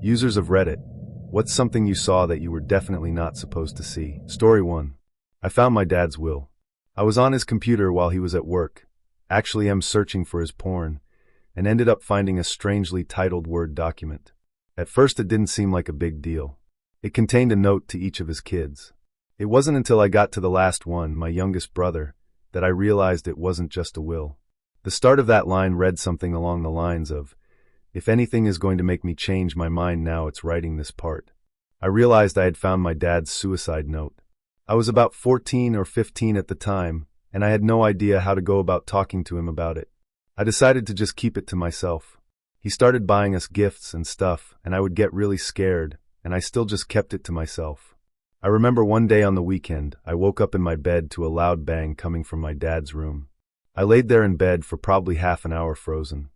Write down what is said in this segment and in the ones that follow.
Users of Reddit, what's something you saw that you were definitely not supposed to see? Story 1. I found my dad's will. I was on his computer while he was at work, actually searching for his porn, and ended up finding a strangely titled Word document. At first it didn't seem like a big deal. It contained a note to each of his kids. It wasn't until I got to the last one, my youngest brother, that I realized it wasn't just a will. The start of that line read something along the lines of, "If anything is going to make me change my mind now, it's writing this part." I realized I had found my dad's suicide note. I was about 14 or 15 at the time, and I had no idea how to go about talking to him about it. I decided to just keep it to myself. He started buying us gifts and stuff, and I would get really scared, and I still just kept it to myself. I remember one day on the weekend, I woke up in my bed to a loud bang coming from my dad's room. I laid there in bed for probably half an hour frozen.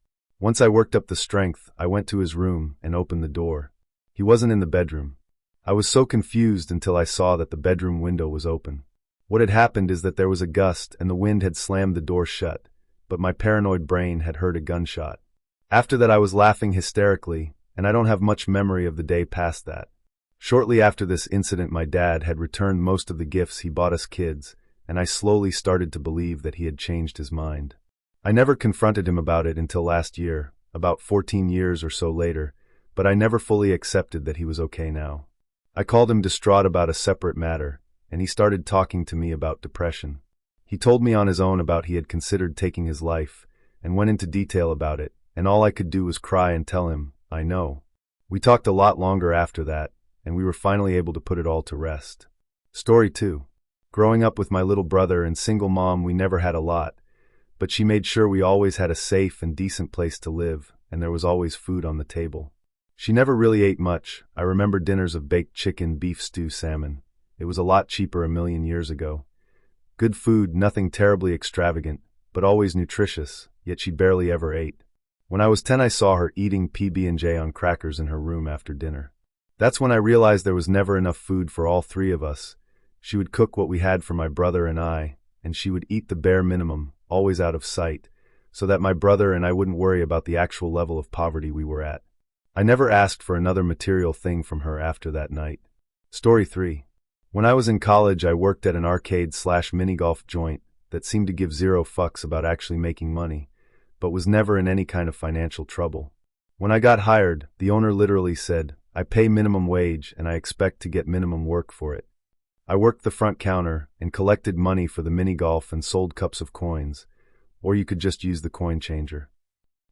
Once I worked up the strength, I went to his room and opened the door. He wasn't in the bedroom. I was so confused until I saw that the bedroom window was open. What had happened is that there was a gust and the wind had slammed the door shut, but my paranoid brain had heard a gunshot. After that I was laughing hysterically, and I don't have much memory of the day past that. Shortly after this incident, my dad had returned most of the gifts he bought us kids, and I slowly started to believe that he had changed his mind. I never confronted him about it until last year, about 14 years or so later, but I never fully accepted that he was okay now. I called him distraught about a separate matter, and he started talking to me about depression. He told me on his own about he had considered taking his life, and went into detail about it, and all I could do was cry and tell him, I know. We talked a lot longer after that, and we were finally able to put it all to rest. Story 2. Growing up with my little brother and single mom, we never had a lot, but she made sure we always had a safe and decent place to live, and there was always food on the table. She never really ate much. I remember dinners of baked chicken, beef stew, salmon. It was a lot cheaper a million years ago. Good food, nothing terribly extravagant, but always nutritious, yet she barely ever ate. When I was 10, I saw her eating PB&J on crackers in her room after dinner. That's when I realized there was never enough food for all three of us. She would cook what we had for my brother and I, and she would eat the bare minimum, always out of sight, so that my brother and I wouldn't worry about the actual level of poverty we were at. I never asked for another material thing from her after that night. Story 3. When I was in college, I worked at an arcade/mini-golf joint that seemed to give zero fucks about actually making money, but was never in any kind of financial trouble. When I got hired, the owner literally said, "I pay minimum wage and I expect to get minimum work for it." I worked the front counter and collected money for the mini-golf and sold cups of coins, or you could just use the coin changer.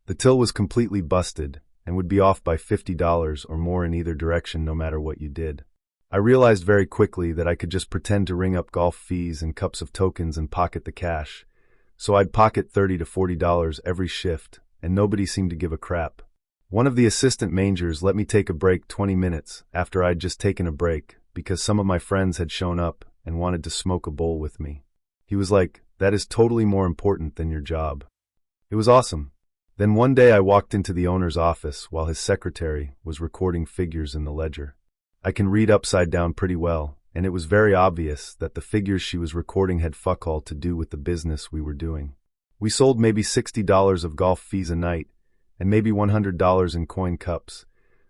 The till was completely busted and would be off by $50 or more in either direction no matter what you did. I realized very quickly that I could just pretend to ring up golf fees and cups of tokens and pocket the cash, so I'd pocket $30 to $40 every shift, and nobody seemed to give a crap. One of the assistant managers let me take a break 20 minutes after I'd just taken a break because some of my friends had shown up and wanted to smoke a bowl with me. He was like, "That is totally more important than your job." It was awesome. Then one day I walked into the owner's office while his secretary was recording figures in the ledger. I can read upside down pretty well, and it was very obvious that the figures she was recording had fuck all to do with the business we were doing. We sold maybe $60 of golf fees a night, and maybe $100 in coin cups,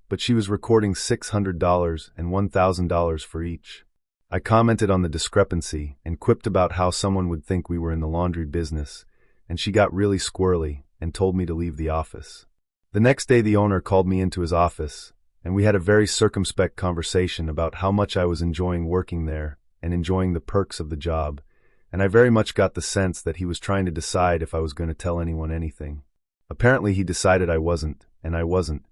but she was recording $600 and $1,000 for each. I commented on the discrepancy and quipped about how someone would think we were in the laundry business, and she got really squirrely and told me to leave the office. The next day the owner called me into his office, and we had a very circumspect conversation about how much I was enjoying working there and enjoying the perks of the job, and I very much got the sense that he was trying to decide if I was going to tell anyone anything. Apparently he decided I wasn't, and I wasn't,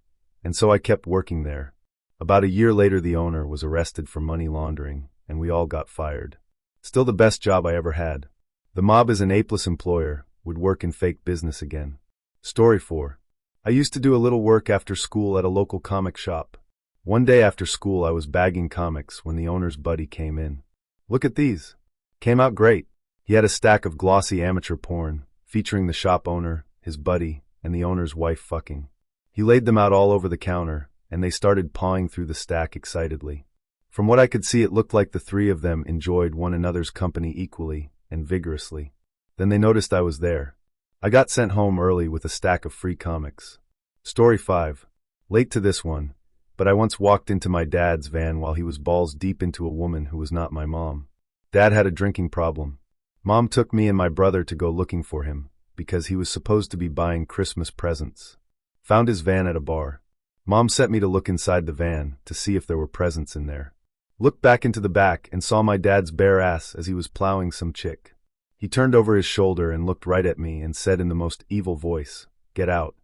and so I kept working there. About a year later the owner was arrested for money laundering, and we all got fired. Still the best job I ever had. The mob is an apeless employer, would work in fake business again. Story 4. I used to do a little work after school at a local comic shop. One day after school I was bagging comics when the owner's buddy came in. "Look at these." Came out great. He had a stack of glossy amateur porn, featuring the shop owner, his buddy, and the owner's wife fucking. He laid them out all over the counter, and they started pawing through the stack excitedly. From what I could see, it looked like the three of them enjoyed one another's company equally and vigorously. Then they noticed I was there. I got sent home early with a stack of free comics. Story 5. Late to this one, but I once walked into my dad's van while he was balls deep into a woman who was not my mom. Dad had a drinking problem. Mom took me and my brother to go looking for him, because he was supposed to be buying Christmas presents. Found his van at a bar. Mom sent me to look inside the van to see if there were presents in there. Looked back into the back and saw my dad's bare ass as he was plowing some chick. He turned over his shoulder and looked right at me and said in the most evil voice, "Get out."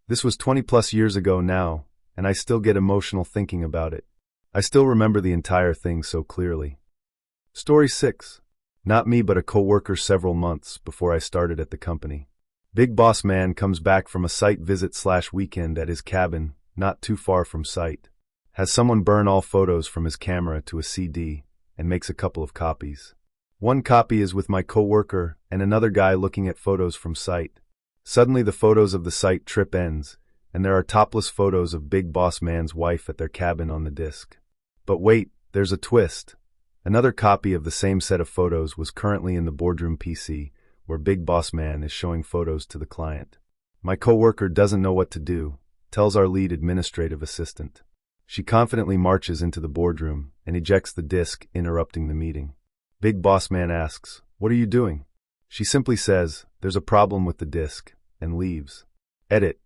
This was 20+ years ago now, and I still get emotional thinking about it. I still remember the entire thing so clearly. Story 6. Not me but a coworker several months before I started at the company. Big boss man comes back from a site visit/weekend at his cabin, not too far from site. Has someone burn all photos from his camera to a CD, and makes a couple of copies. One copy is with my coworker and another guy looking at photos from site. Suddenly the photos of the site trip ends, and there are topless photos of Big Boss Man's wife at their cabin on the disc. But wait, there's a twist. Another copy of the same set of photos was currently in the boardroom PC, where Big Boss Man is showing photos to the client. My coworker doesn't know what to do, tells our lead administrative assistant. She confidently marches into the boardroom and ejects the disc, interrupting the meeting. Big Boss Man asks, "What are you doing?" She simply says, "There's a problem with the disc," and leaves. Edit.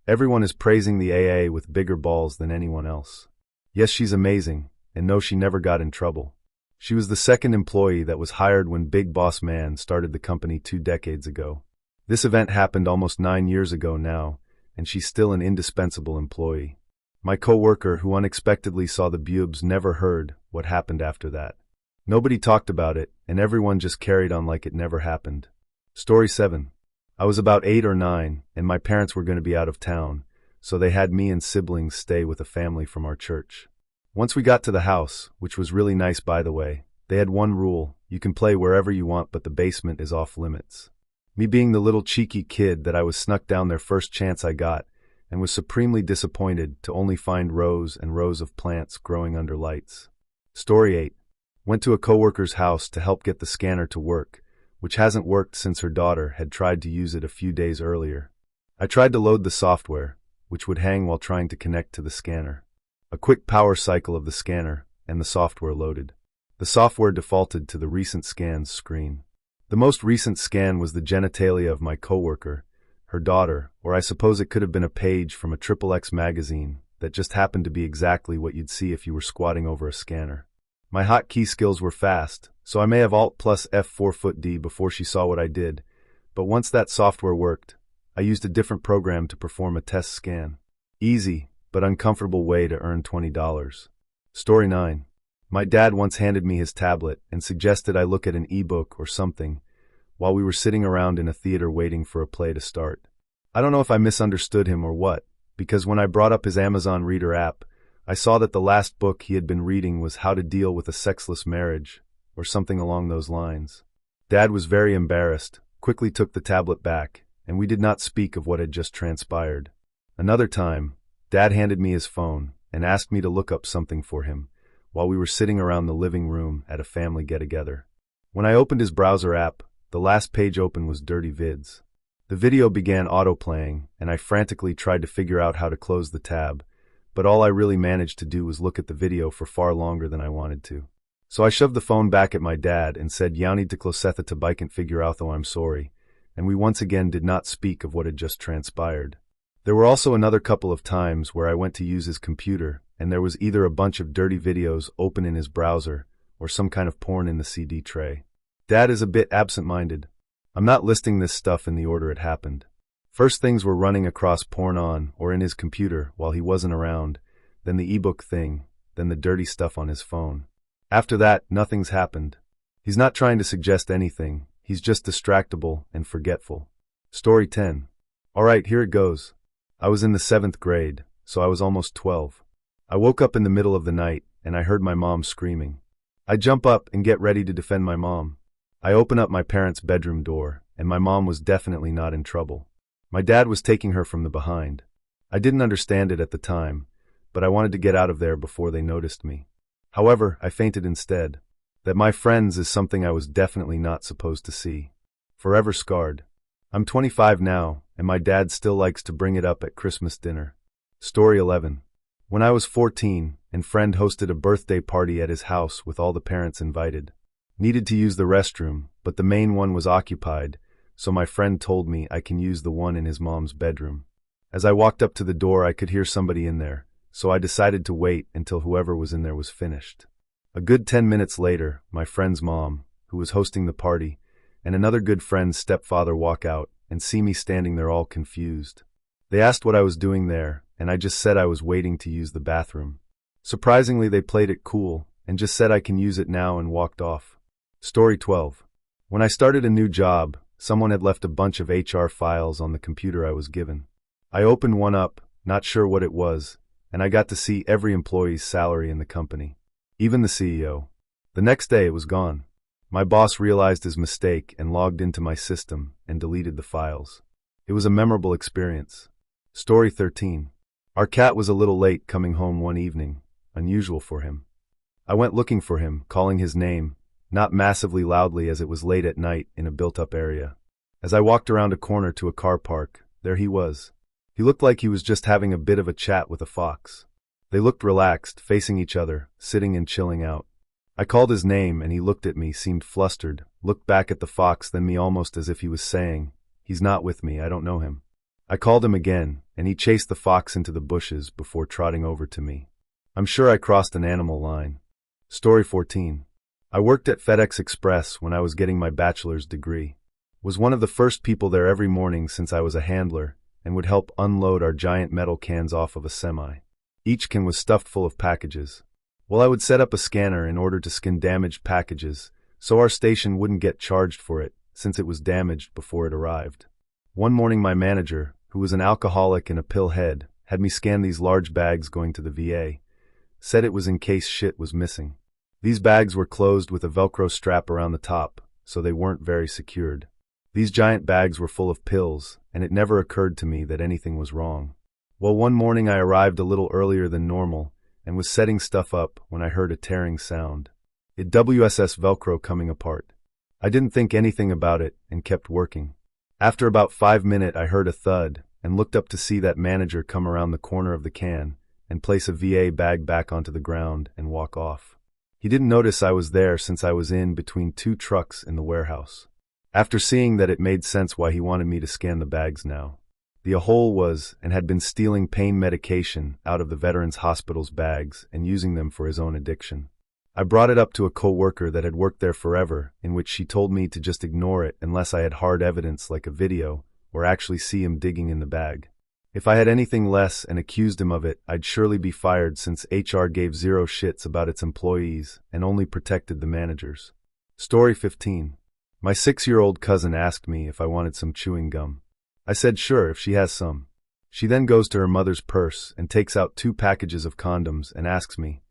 Everyone is praising the AA with bigger balls than anyone else. Yes, she's amazing, and no, she never got in trouble. She was the second employee that was hired when Big Boss Man started the company 2 decades ago. This event happened almost 9 years ago now, and she's still an indispensable employee. My coworker who unexpectedly saw the bubes never heard what happened after that. Nobody talked about it, and everyone just carried on like it never happened. Story 7. I was about 8 or 9, and my parents were going to be out of town, so they had me and siblings stay with a family from our church. Once we got to the house, which was really nice by the way, they had one rule: you can play wherever you want but the basement is off limits. Me being the little cheeky kid that I was, snuck down their first chance I got, and was supremely disappointed to only find rows and rows of plants growing under lights. Story 8. Went to a coworker's house to help get the scanner to work, which hasn't worked since her daughter had tried to use it a few days earlier. I tried to load the software, which would hang while trying to connect to the scanner. A quick power cycle of the scanner, and the software loaded. The software defaulted to the recent scans screen. The most recent scan was the genitalia of my coworker, her daughter, or I suppose it could have been a page from a XXX magazine that just happened to be exactly what you'd see if you were squatting over a scanner. My hotkey skills were fast, so I may have Alt+F4 before she saw what I did, but once that software worked, I used a different program to perform a test scan. Easy, but uncomfortable way to earn $20. Story 9. My dad once handed me his tablet and suggested I look at an ebook or something while we were sitting around in a theater waiting for a play to start. I don't know if I misunderstood him or what, because when I brought up his Amazon Reader app, I saw that the last book he had been reading was How to Deal with a Sexless Marriage, or something along those lines. Dad was very embarrassed, quickly took the tablet back, and we did not speak of what had just transpired. Another time, Dad handed me his phone and asked me to look up something for him while we were sitting around the living room at a family get-together. When I opened his browser app, the last page open was Dirty Vids. The video began auto-playing, and I frantically tried to figure out how to close the tab, but all I really managed to do was look at the video for far longer than I wanted to. So I shoved the phone back at my dad and said, "Jag need to closetha to bike and figure out though I'm sorry," and we once again did not speak of what had just transpired. There were also another couple of times where I went to use his computer, and there was either a bunch of dirty videos open in his browser, or some kind of porn in the CD tray. Dad is a bit absent-minded. I'm not listing this stuff in the order it happened. First things were running across porn on or in his computer while he wasn't around, then the ebook thing, then the dirty stuff on his phone. After that, nothing's happened. He's not trying to suggest anything, he's just distractible and forgetful. Story 10. Alright, here it goes. I was in the 7th grade, so I was almost 12. I woke up in the middle of the night, and I heard my mom screaming. I jump up and get ready to defend my mom. I open up my parents' bedroom door, and my mom was definitely not in trouble. My dad was taking her from the behind. I didn't understand it at the time, but I wanted to get out of there before they noticed me. However, I fainted instead. That my friends is something I was definitely not supposed to see. Forever scarred. I'm 25 now, and my dad still likes to bring it up at Christmas dinner. Story 11. When I was 14, and friend hosted a birthday party at his house with all the parents invited. Needed to use the restroom, but the main one was occupied, so my friend told me I can use the one in his mom's bedroom. As I walked up to the door, I could hear somebody in there, so I decided to wait until whoever was in there was finished. A good 10 minutes later, my friend's mom, who was hosting the party, and another good friend's stepfather walk out and see me standing there all confused. They asked what I was doing there, and I just said I was waiting to use the bathroom. Surprisingly, they played it cool and just said I can use it now and walked off. Story 12. When I started a new job, someone had left a bunch of HR files on the computer I was given. I opened one up, not sure what it was, and I got to see every employee's salary in the company, even the CEO. The next day it was gone. My boss realized his mistake and logged into my system and deleted the files. It was a memorable experience. Story 13. Our cat was a little late coming home one evening, unusual for him. I went looking for him, calling his name, not massively loudly as it was late at night in a built-up area. As I walked around a corner to a car park, there he was. He looked like he was just having a bit of a chat with a fox. They looked relaxed, facing each other, sitting and chilling out. I called his name and he looked at me, seemed flustered, looked back at the fox, then me, almost as if he was saying, "He's not with me, I don't know him." I called him again, and he chased the fox into the bushes before trotting over to me. I'm sure I crossed an animal line. Story 14. I worked at FedEx Express when I was getting my bachelor's degree. Was one of the first people there every morning since I was a handler, and would help unload our giant metal cans off of a semi. Each can was stuffed full of packages. Well, I would set up a scanner in order to scan damaged packages, so our station wouldn't get charged for it, since it was damaged before it arrived. One morning my manager, who was an alcoholic and a pill head, had me scan these large bags going to the VA. Said it was in case shit was missing. These bags were closed with a Velcro strap around the top, so they weren't very secured. These giant bags were full of pills, and it never occurred to me that anything was wrong. Well, one morning I arrived a little earlier than normal, and was setting stuff up when I heard a tearing sound. It WSS Velcro coming apart. I didn't think anything about it, and kept working. After about 5 minutes I heard a thud, and looked up to see that manager come around the corner of the can, and place a VA bag back onto the ground and walk off. He didn't notice I was there since I was in between two trucks in the warehouse. After seeing that, it made sense why he wanted me to scan the bags now. The Ahole was, and had been stealing pain medication out of the veterans' hospital's bags and using them for his own addiction. I brought it up to a co-worker that had worked there forever, in which she told me to just ignore it unless I had hard evidence like a video, or actually see him digging in the bag. If I had anything less and accused him of it, I'd surely be fired, since HR gave zero shits about its employees and only protected the managers. Story 15. My 6-year-old cousin asked me if I wanted some chewing gum. I said sure if she has some. She then goes to her mother's purse and takes out 2 packages of condoms and asks me,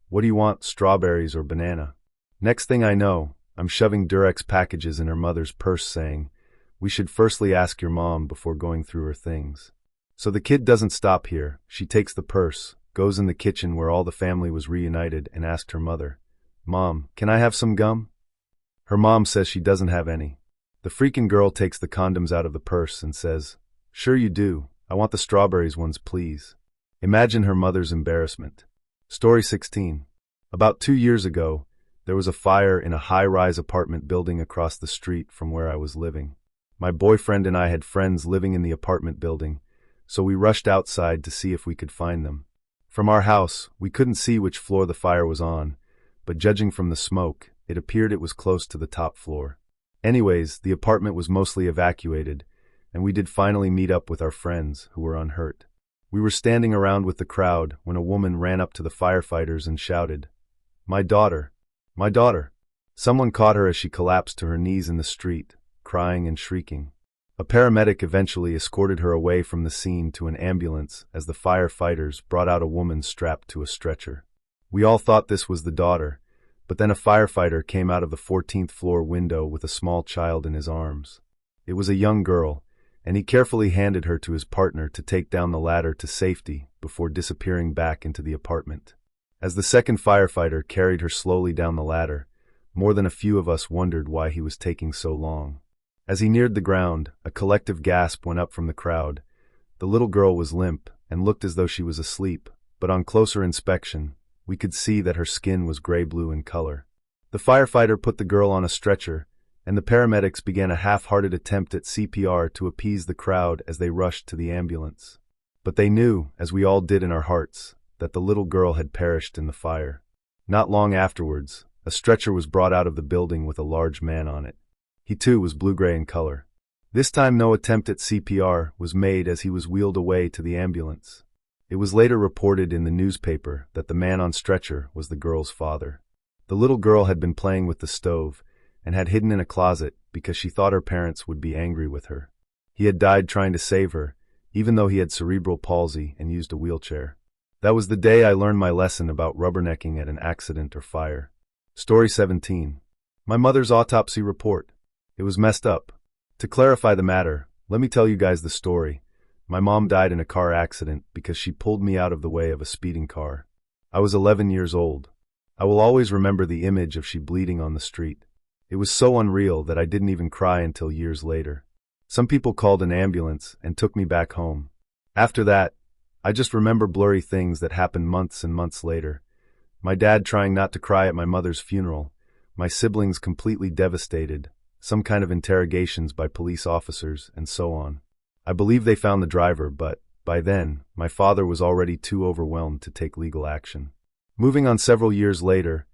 "What do you want, strawberries or banana?" Next thing I know, I'm shoving Durex packages in her mother's purse saying, "We should firstly ask your mom before going through her things." So the kid doesn't stop here. She takes the purse, goes in the kitchen where all the family was reunited, and asked her mother, "Mom, can I have some gum?" Her mom says she doesn't have any. The freaking girl takes the condoms out of the purse and says, "Sure you do. I want the strawberries ones, please." Imagine her mother's embarrassment. Story 16. About 2 years ago, there was a fire in a high-rise apartment building across the street from where I was living. My boyfriend and I had friends living in the apartment building, so we rushed outside to see if we could find them. From our house, we couldn't see which floor the fire was on, but judging from the smoke, it appeared it was close to the top floor. Anyways, the apartment was mostly evacuated, and we did finally meet up with our friends, who were unhurt. We were standing around with the crowd when a woman ran up to the firefighters and shouted, "My daughter! My daughter!" Someone caught her as she collapsed to her knees in the street, crying and shrieking. A paramedic eventually escorted her away from the scene to an ambulance as the firefighters brought out a woman strapped to a stretcher. We all thought this was the daughter, but then a firefighter came out of the 14th floor window with a small child in his arms. It was a young girl, and he carefully handed her to his partner to take down the ladder to safety before disappearing back into the apartment. As the second firefighter carried her slowly down the ladder, more than a few of us wondered why he was taking so long. As he neared the ground, a collective gasp went up from the crowd. The little girl was limp and looked as though she was asleep, but on closer inspection, we could see that her skin was gray-blue in color. The firefighter put the girl on a stretcher, and the paramedics began a half-hearted attempt at CPR to appease the crowd as they rushed to the ambulance. But they knew, as we all did in our hearts, that the little girl had perished in the fire. Not long afterwards, a stretcher was brought out of the building with a large man on it. He too was blue-gray in color. This time no attempt at CPR was made as he was wheeled away to the ambulance. It was later reported in the newspaper that the man on stretcher was the girl's father. The little girl had been playing with the stove and had hidden in a closet because she thought her parents would be angry with her. He had died trying to save her, even though he had cerebral palsy and used a wheelchair. That was the day I learned my lesson about rubbernecking at an accident or fire. Story 17. My mother's autopsy report. It was messed up. To clarify the matter, let me tell you guys the story. My mom died in a car accident because she pulled me out of the way of a speeding car. I was 11 years old. I will always remember the image of she bleeding on the street. It was so unreal that I didn't even cry until years later. Some people called an ambulance and took me back home. After that, I just remember blurry things that happened months and months later. My dad trying not to cry at my mother's funeral, my siblings completely devastated, some kind of interrogations by police officers, and so on. I believe they found the driver, but, by then, my father was already too overwhelmed to take legal action. Moving on several years later,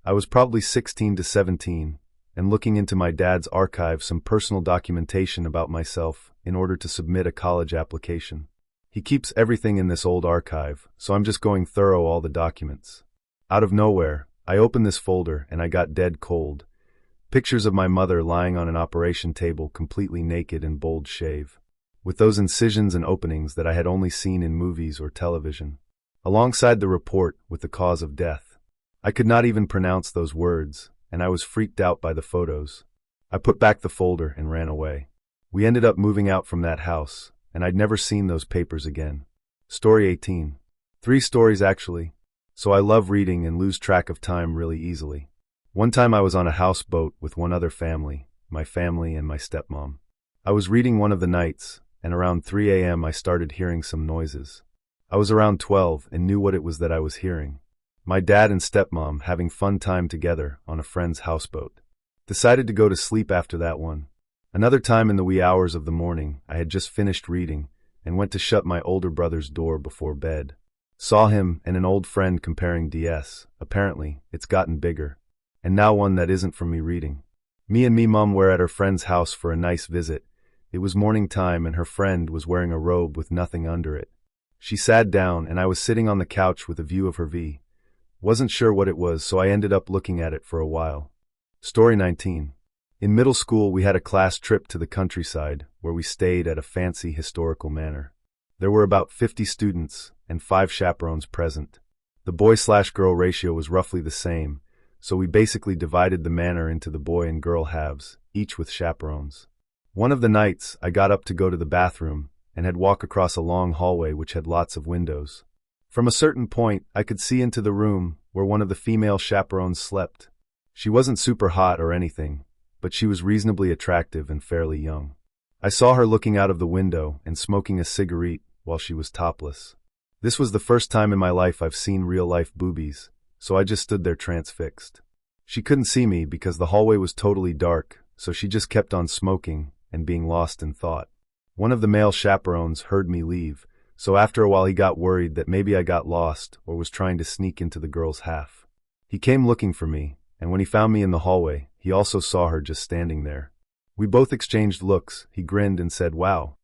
I was probably 16 to 17, and looking into my dad's archive some personal documentation about myself in order to submit a college application. He keeps everything in this old archive, so I'm just going through all the documents. Out of nowhere, I opened this folder and I got dead cold. Pictures of my mother lying on an operation table completely naked and bold shave, with those incisions and openings that I had only seen in movies or television. Alongside the report with the cause of death. I could not even pronounce those words, and I was freaked out by the photos. I put back the folder and ran away. We ended up moving out from that house, and I'd never seen those papers again. Story 18. 3 stories actually, so I love reading and lose track of time really easily. One time I was on a houseboat with one other family, my family and my stepmom. I was reading one of the nights, and around 3 a.m. I started hearing some noises. I was around 12 and knew what it was that I was hearing. My dad and stepmom having fun time together on a friend's houseboat. Decided to go to sleep after that one. Another time in the wee hours of the morning, I had just finished reading and went to shut my older brother's door before bed. Saw him and an old friend comparing DS. Apparently, it's gotten bigger. And now one that isn't from me reading. Me and me mum were at her friend's house for a nice visit. It was morning time and her friend was wearing a robe with nothing under it. She sat down and I was sitting on the couch with a view of her V. Wasn't sure what it was, so I ended up looking at it for a while. Story 19. In middle school we had a class trip to the countryside where we stayed at a fancy historical manor. There were about 50 students and 5 chaperones present. The boy/girl ratio was roughly the same, so we basically divided the manor into the boy and girl halves, each with chaperones. One of the nights I got up to go to the bathroom and had walked across a long hallway which had lots of windows. From a certain point, I could see into the room where one of the female chaperones slept. She wasn't super hot or anything, but she was reasonably attractive and fairly young. I saw her looking out of the window and smoking a cigarette while she was topless. This was the first time in my life I've seen real-life boobies, so I just stood there transfixed. She couldn't see me because the hallway was totally dark, so she just kept on smoking and being lost in thought. One of the male chaperones heard me leave, so after a while he got worried that maybe I got lost or was trying to sneak into the girl's half. He came looking for me, and when he found me in the hallway, he also saw her just standing there. We both exchanged looks, he grinned and said, "Wow."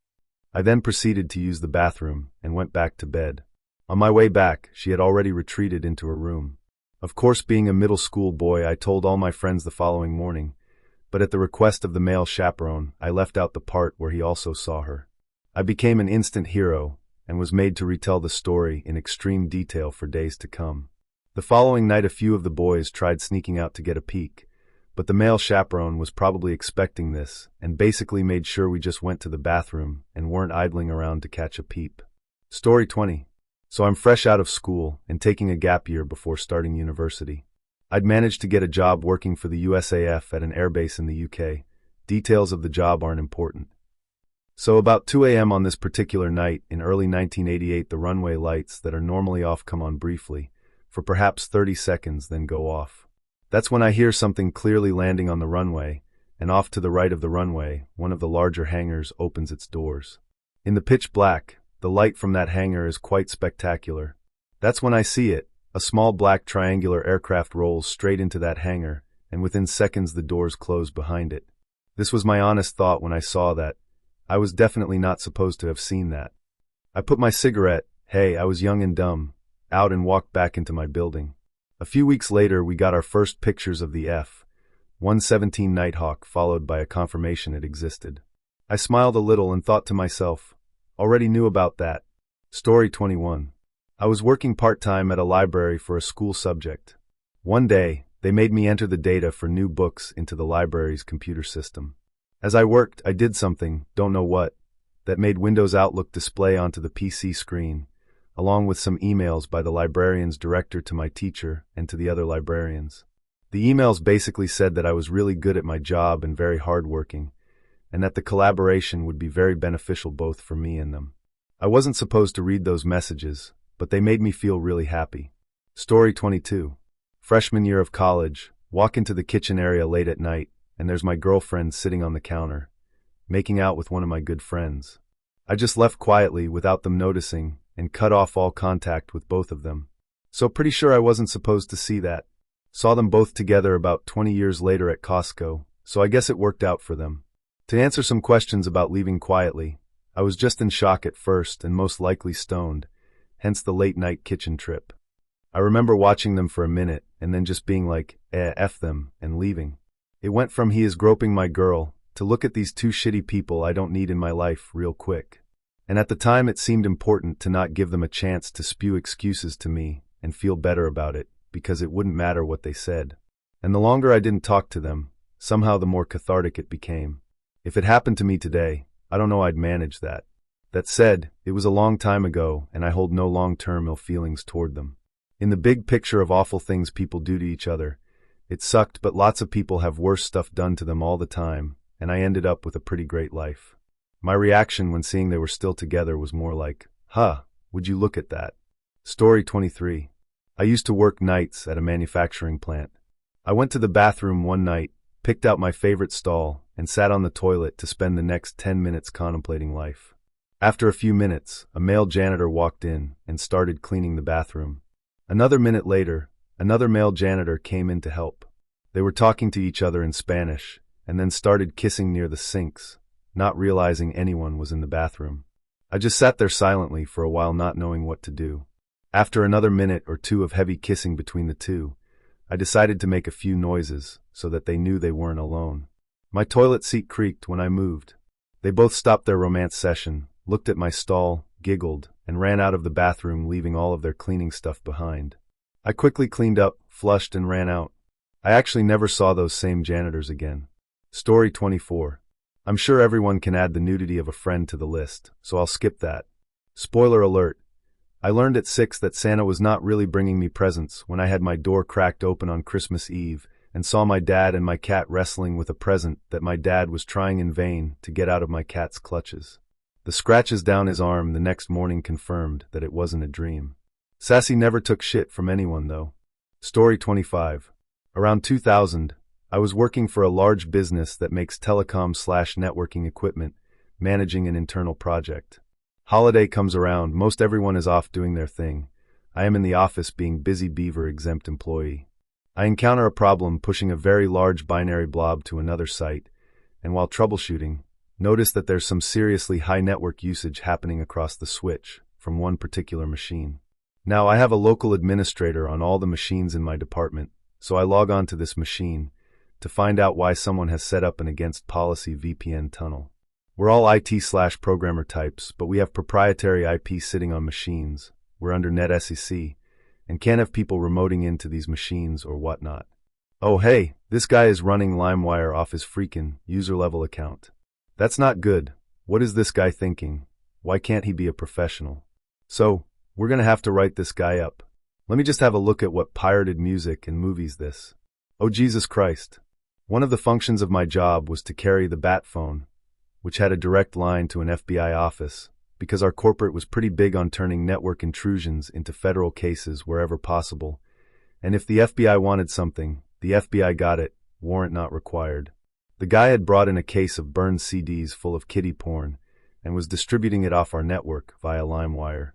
I then proceeded to use the bathroom and went back to bed. On my way back, she had already retreated into her room. Of course, being a middle school boy, I told all my friends the following morning, but at the request of the male chaperone, I left out the part where he also saw her. I became an instant hero and was made to retell the story in extreme detail for days to come. The following night a few of the boys tried sneaking out to get a peek, but the male chaperone was probably expecting this and basically made sure we just went to the bathroom and weren't idling around to catch a peep. Story 20. So I'm fresh out of school and taking a gap year before starting university. I'd managed to get a job working for the USAF at an airbase in the UK. Details of the job aren't important. So about 2 a.m. on this particular night in early 1988, the runway lights that are normally off come on briefly, for perhaps 30 seconds, then go off. That's when I hear something clearly landing on the runway, and off to the right of the runway, one of the larger hangars opens its doors. In the pitch black, the light from that hangar is quite spectacular. That's when I see it. A small black triangular aircraft rolls straight into that hangar, and within seconds the doors close behind it. This was my honest thought when I saw that. I was definitely not supposed to have seen that. I put my cigarette, hey, I was young and dumb, out and walked back into my building. A few weeks later, we got our first pictures of the F-117 Nighthawk, followed by a confirmation it existed. I smiled a little and thought to myself, already knew about that. Story 21. I was working part-time at a library for a school subject. One day, they made me enter the data for new books into the library's computer system. As I worked, I did something, don't know what, that made Windows Outlook display onto the PC screen, along with some emails by the librarian's director to my teacher and to the other librarians. The emails basically said that I was really good at my job and very hardworking, and that the collaboration would be very beneficial both for me and them. I wasn't supposed to read those messages, but they made me feel really happy. Story 22. Freshman year of college, walk into the kitchen area late at night, and there's my girlfriend sitting on the counter, making out with one of my good friends. I just left quietly without them noticing and cut off all contact with both of them. So pretty sure I wasn't supposed to see that. Saw them both together about 20 years later at Costco, so I guess it worked out for them. To answer some questions about leaving quietly, I was just in shock at first and most likely stoned, hence the late-night kitchen trip. I remember watching them for a minute and then just being like, F them, and leaving. It went from he is groping my girl to look at these two shitty people I don't need in my life real quick. And at the time it seemed important to not give them a chance to spew excuses to me and feel better about it, because it wouldn't matter what they said. And the longer I didn't talk to them, somehow the more cathartic it became. If it happened to me today, I don't know I'd manage that. That said, it was a long time ago and I hold no long-term ill feelings toward them. In the big picture of awful things people do to each other, it sucked, but lots of people have worse stuff done to them all the time, and I ended up with a pretty great life. My reaction when seeing they were still together was more like, huh, would you look at that? Story 23. I used to work nights at a manufacturing plant. I went to the bathroom one night, picked out my favorite stall, and sat on the toilet to spend the next 10 minutes contemplating life. After a few minutes, a male janitor walked in and started cleaning the bathroom. Another minute later, another male janitor came in to help. They were talking to each other in Spanish, and then started kissing near the sinks, not realizing anyone was in the bathroom. I just sat there silently for a while, not knowing what to do. After another minute or two of heavy kissing between the two, I decided to make a few noises so that they knew they weren't alone. My toilet seat creaked when I moved. They both stopped their romance session, looked at my stall, giggled, and ran out of the bathroom, leaving all of their cleaning stuff behind. I quickly cleaned up, flushed, and ran out. I actually never saw those same janitors again. Story 24. I'm sure everyone can add the nudity of a friend to the list, so I'll skip that. Spoiler alert. I learned at 6 that Santa was not really bringing me presents when I had my door cracked open on Christmas Eve and saw my dad and my cat wrestling with a present that my dad was trying in vain to get out of my cat's clutches. The scratches down his arm the next morning confirmed that it wasn't a dream. Sassy never took shit from anyone, though. Story 25. Around 2000, I was working for a large business that makes telecom/networking equipment, managing an internal project. Holiday comes around, most everyone is off doing their thing. I am in the office being busy beaver exempt employee. I encounter a problem pushing a very large binary blob to another site, and while troubleshooting, notice that there's some seriously high network usage happening across the switch from one particular machine. Now I have a local administrator on all the machines in my department, so I log on to this machine to find out why someone has set up an against policy VPN tunnel. We're all IT/programmer types, but we have proprietary IP sitting on machines. We're under NetSEC, and can't have people remoting into these machines or whatnot. Oh hey, this guy is running LimeWire off his freaking user-level account. That's not good. What is this guy thinking? Why can't he be a professional? So, we're gonna have to write this guy up. Let me just have a look at what pirated music and movies this. Oh Jesus Christ. One of the functions of my job was to carry the bat phone, which had a direct line to an FBI office, because our corporate was pretty big on turning network intrusions into federal cases wherever possible. And if the FBI wanted something, the FBI got it, warrant not required. The guy had brought in a case of burned CDs full of kiddie porn and was distributing it off our network via LimeWire.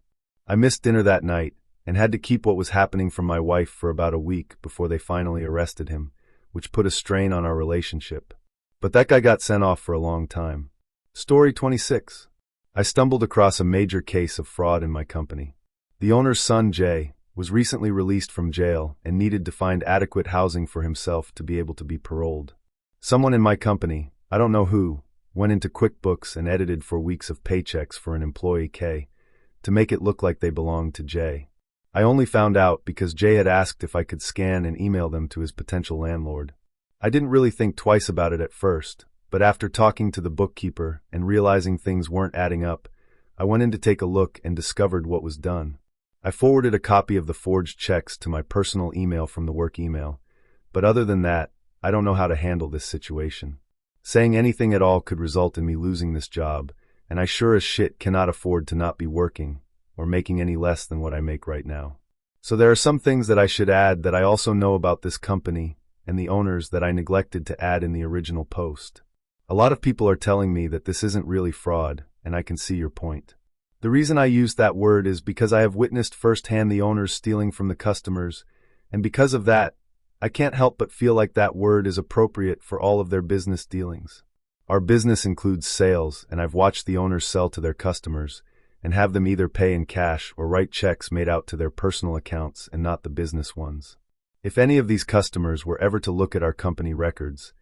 I missed dinner that night and had to keep what was happening from my wife for about a week before they finally arrested him, which put a strain on our relationship. But that guy got sent off for a long time. Story 26. I stumbled across a major case of fraud in my company. The owner's son, Jay, was recently released from jail and needed to find adequate housing for himself to be able to be paroled. Someone in my company, I don't know who, went into QuickBooks and edited for weeks of paychecks for an employee K to make it look like they belonged to Jay. I only found out because Jay had asked if I could scan and email them to his potential landlord. I didn't really think twice about it at first, but after talking to the bookkeeper and realizing things weren't adding up, I went in to take a look and discovered what was done. I forwarded a copy of the forged checks to my personal email from the work email, but other than that, I don't know how to handle this situation. Saying anything at all could result in me losing this job, and I sure as shit cannot afford to not be working or making any less than what I make right now. So there are some things that I should add that I also know about this company and the owners that I neglected to add in the original post. A lot of people are telling me that this isn't really fraud, and I can see your point. The reason I used that word is because I have witnessed firsthand the owners stealing from the customers, and because of that, I can't help but feel like that word is appropriate for all of their business dealings. Our business includes sales, and I've watched the owners sell to their customers and have them either pay in cash or write checks made out to their personal accounts and not the business ones. If any of these customers were ever to look at our company records,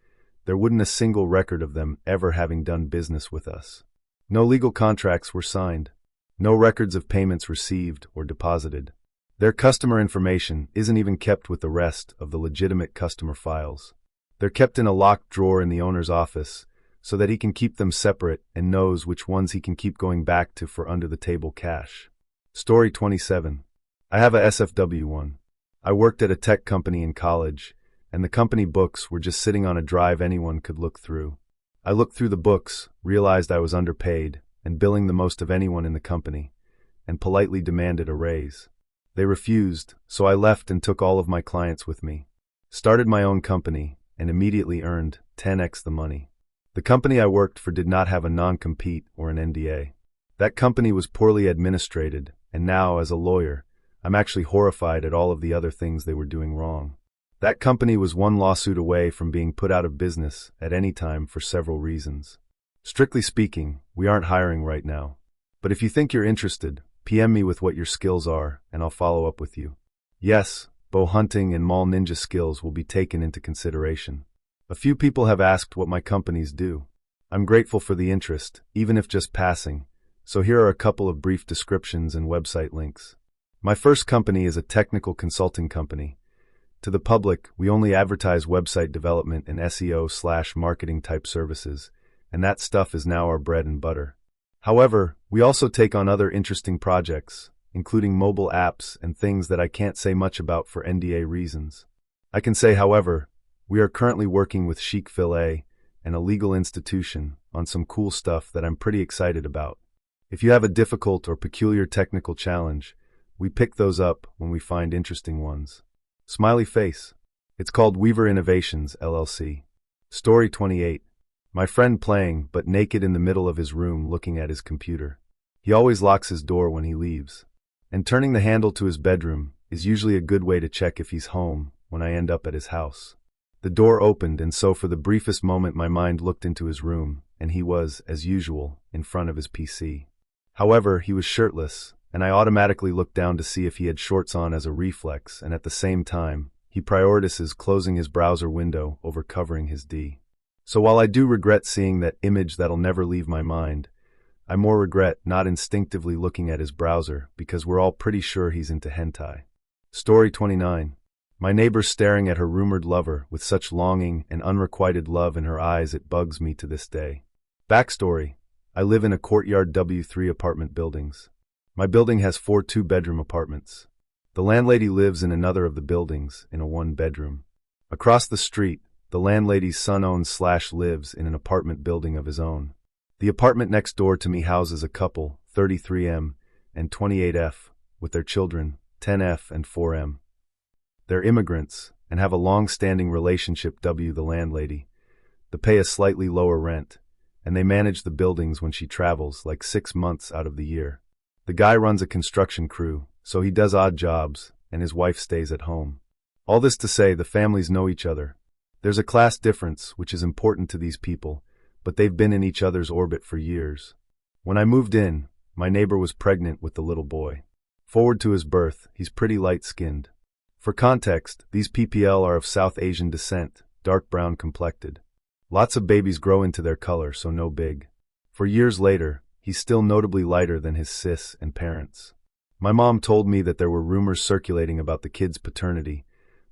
there wouldn't a single record of them ever having done business with us. No legal contracts were signed. No records of payments received or deposited. Their customer information isn't even kept with the rest of the legitimate customer files. They're kept in a locked drawer in the owner's office so that he can keep them separate and knows which ones he can keep going back to for under-the-table cash. Story 27. I have a SFW one. I worked at a tech company in college, and the company books were just sitting on a drive anyone could look through. I looked through the books, realized I was underpaid, and billing the most of anyone in the company, and politely demanded a raise. They refused, so I left and took all of my clients with me. Started my own company, and immediately earned 10x the money. The company I worked for did not have a non-compete or an NDA. That company was poorly administrated, and now, as a lawyer, I'm actually horrified at all of the other things they were doing wrong. That company was one lawsuit away from being put out of business at any time for several reasons. Strictly speaking, we aren't hiring right now. But if you think you're interested, PM me with what your skills are, and I'll follow up with you. Yes, bow hunting and mall ninja skills will be taken into consideration. A few people have asked what my companies do. I'm grateful for the interest, even if just passing, so here are a couple of brief descriptions and website links. My first company is a technical consulting company. To the public, we only advertise website development and SEO/marketing type services, and that stuff is now our bread and butter. However, we also take on other interesting projects, including mobile apps and things that I can't say much about for NDA reasons. I can say, however, we are currently working with Chick-fil-A and a legal institution on some cool stuff that I'm pretty excited about. If you have a difficult or peculiar technical challenge, we pick those up when we find interesting ones. Smiley face. It's called Weaver Innovations, LLC. Story 28. My friend playing, but naked in the middle of his room looking at his computer. He always locks his door when he leaves. And turning the handle to his bedroom is usually a good way to check if he's home when I end up at his house. The door opened, and so for the briefest moment my mind looked into his room, and he was, as usual, in front of his PC. However, he was shirtless, and I automatically looked down to see if he had shorts on as a reflex, and at the same time, he prioritizes closing his browser window over covering his D. So while I do regret seeing that image that'll never leave my mind, I more regret not instinctively looking at his browser because we're all pretty sure he's into hentai. Story 29. My neighbor staring at her rumored lover with such longing and unrequited love in her eyes it bugs me to this day. Backstory. I live in a courtyard W3 apartment buildings. My building has 4 two-bedroom apartments. The landlady lives in another of the buildings in a 1-bedroom. Across the street, the landlady's son owns/lives in an apartment building of his own. The apartment next door to me houses a couple, 33M and 28F, with their children, 10F and 4M. They're immigrants and have a long-standing relationship with the landlady. They pay a slightly lower rent, and they manage the buildings when she travels, like 6 months out of the year. The guy runs a construction crew, so he does odd jobs, and his wife stays at home. All this to say, the families know each other. There's a class difference, which is important to these people, but they've been in each other's orbit for years. When I moved in, my neighbor was pregnant with the little boy. Forward to his birth, he's pretty light-skinned. For context, these PPL are of South Asian descent, dark brown complected. Lots of babies grow into their color, so no big. For years later, he's still notably lighter than his sis and parents. My mom told me that there were rumors circulating about the kid's paternity,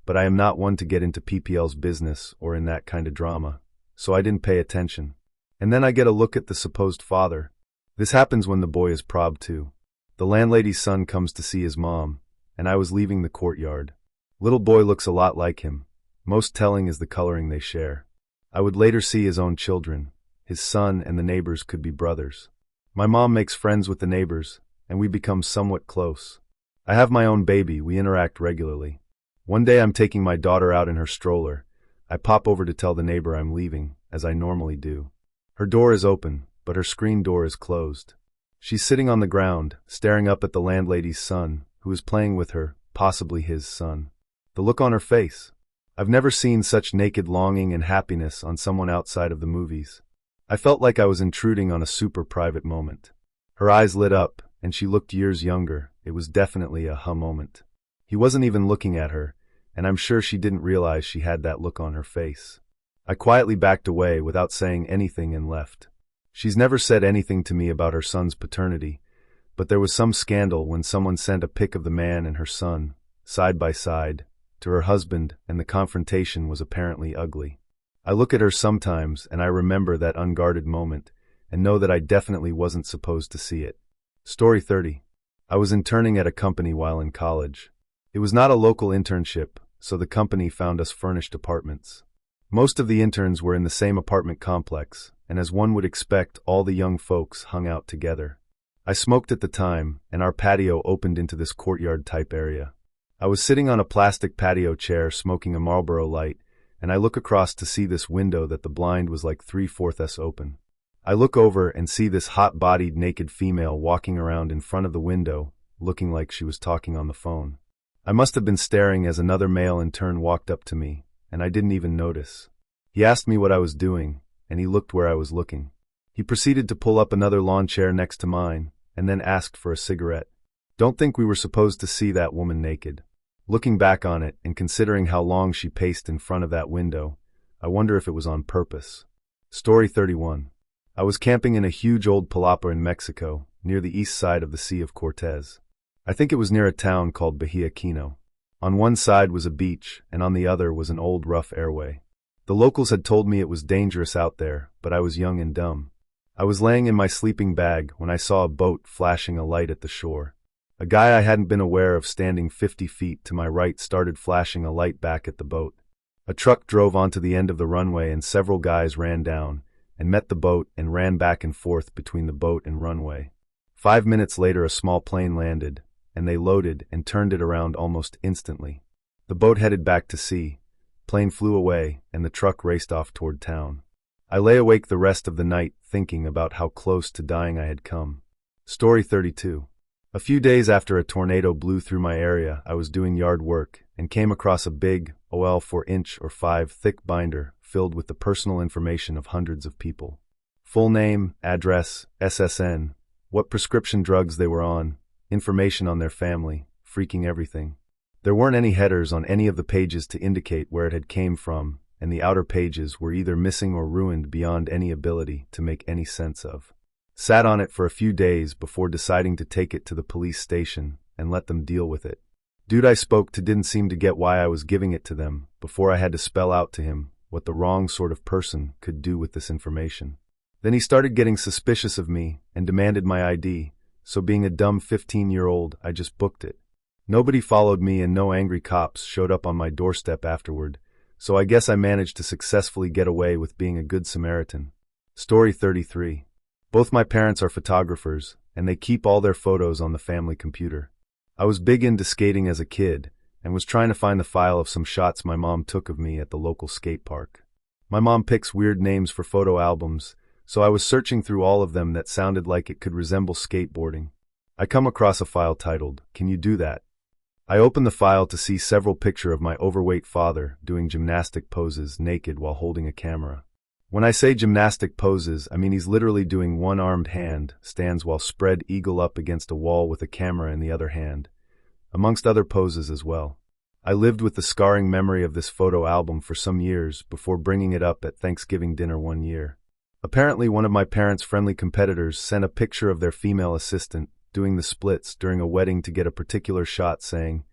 but I am not one to get into PPL's business or in that kind of drama, so I didn't pay attention. And then I get a look at the supposed father. This happens when the boy is prob too. The landlady's son comes to see his mom, and I was leaving the courtyard. Little boy looks a lot like him. Most telling is the coloring they share. I would later see his own children. His son and the neighbors could be brothers. My mom makes friends with the neighbors, and we become somewhat close. I have my own baby, we interact regularly. One day I'm taking my daughter out in her stroller. I pop over to tell the neighbor I'm leaving, as I normally do. Her door is open, but her screen door is closed. She's sitting on the ground, staring up at the landlady's son, who is playing with her, possibly his son. The look on her face. I've never seen such naked longing and happiness on someone outside of the movies. I felt like I was intruding on a super private moment. Her eyes lit up, and she looked years younger. It was definitely a huh moment. He wasn't even looking at her, and I'm sure she didn't realize she had that look on her face. I quietly backed away without saying anything and left. She's never said anything to me about her son's paternity, but there was some scandal when someone sent a pic of the man and her son, side by side, to her husband, and the confrontation was apparently ugly. I look at her sometimes, and I remember that unguarded moment, and know that I definitely wasn't supposed to see it. Story 30. I was interning at a company while in college. It was not a local internship, so the company found us furnished apartments. Most of the interns were in the same apartment complex, and as one would expect, all the young folks hung out together. I smoked at the time, and our patio opened into this courtyard-type area. I was sitting on a plastic patio chair smoking a Marlboro Light, and I look across to see this window that the blind was like 3/4 open. I look over and see this hot-bodied naked female walking around in front of the window, looking like she was talking on the phone. I must have been staring as another male in turn walked up to me, and I didn't even notice. He asked me what I was doing, and he looked where I was looking. He proceeded to pull up another lawn chair next to mine, and then asked for a cigarette. Don't think we were supposed to see that woman naked. Looking back on it, and considering how long she paced in front of that window, I wonder if it was on purpose. Story 31. I was camping in a huge old palapa in Mexico, near the east side of the Sea of Cortez. I think it was near a town called Bahia Quino. On one side was a beach, and on the other was an old rough airway. The locals had told me it was dangerous out there, but I was young and dumb. I was laying in my sleeping bag when I saw a boat flashing a light at the shore. A guy I hadn't been aware of standing 50 feet to my right started flashing a light back at the boat. A truck drove onto the end of the runway and several guys ran down and met the boat and ran back and forth between the boat and runway. 5 minutes later a small plane landed, and they loaded and turned it around almost instantly. The boat headed back to sea, plane flew away, and the truck raced off toward town. I lay awake the rest of the night thinking about how close to dying I had come. Story 32. A few days after a tornado blew through my area, I was doing yard work and came across a big, 4-inch or 5 thick binder filled with the personal information of hundreds of people. Full name, address, SSN, what prescription drugs they were on, information on their family, freaking everything. There weren't any headers on any of the pages to indicate where it had came from, and the outer pages were either missing or ruined beyond any ability to make any sense of. Sat on it for a few days before deciding to take it to the police station and let them deal with it. Dude I spoke to didn't seem to get why I was giving it to them before I had to spell out to him what the wrong sort of person could do with this information. Then he started getting suspicious of me and demanded my ID, so being a dumb 15-year-old, I just booked it. Nobody followed me and no angry cops showed up on my doorstep afterward, so I guess I managed to successfully get away with being a good Samaritan. Story 33. Both my parents are photographers, and they keep all their photos on the family computer. I was big into skating as a kid, and was trying to find the file of some shots my mom took of me at the local skate park. My mom picks weird names for photo albums, so I was searching through all of them that sounded like it could resemble skateboarding. I come across a file titled, "Can you do that?" I open the file to see several pictures of my overweight father doing gymnastic poses naked while holding a camera. When I say gymnastic poses, I mean he's literally doing one-armed hand, stands while spread eagle up against a wall with a camera in the other hand, amongst other poses as well. I lived with the scarring memory of this photo album for some years before bringing it up at Thanksgiving dinner one year. Apparently, one of my parents' friendly competitors sent a picture of their female assistant doing the splits during a wedding to get a particular shot saying,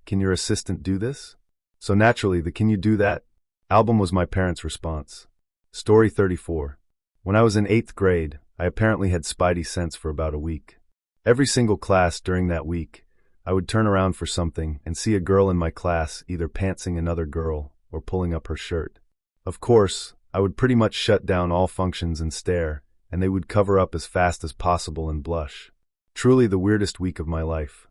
"Can your assistant do this?" So naturally, the "Can you do that?" album was my parents' response. Story 34. When I was in 8th grade, I apparently had spidey sense for about a week. Every single class during that week, I would turn around for something and see a girl in my class either pantsing another girl or pulling up her shirt. Of course, I would pretty much shut down all functions and stare, and they would cover up as fast as possible and blush. Truly the weirdest week of my life.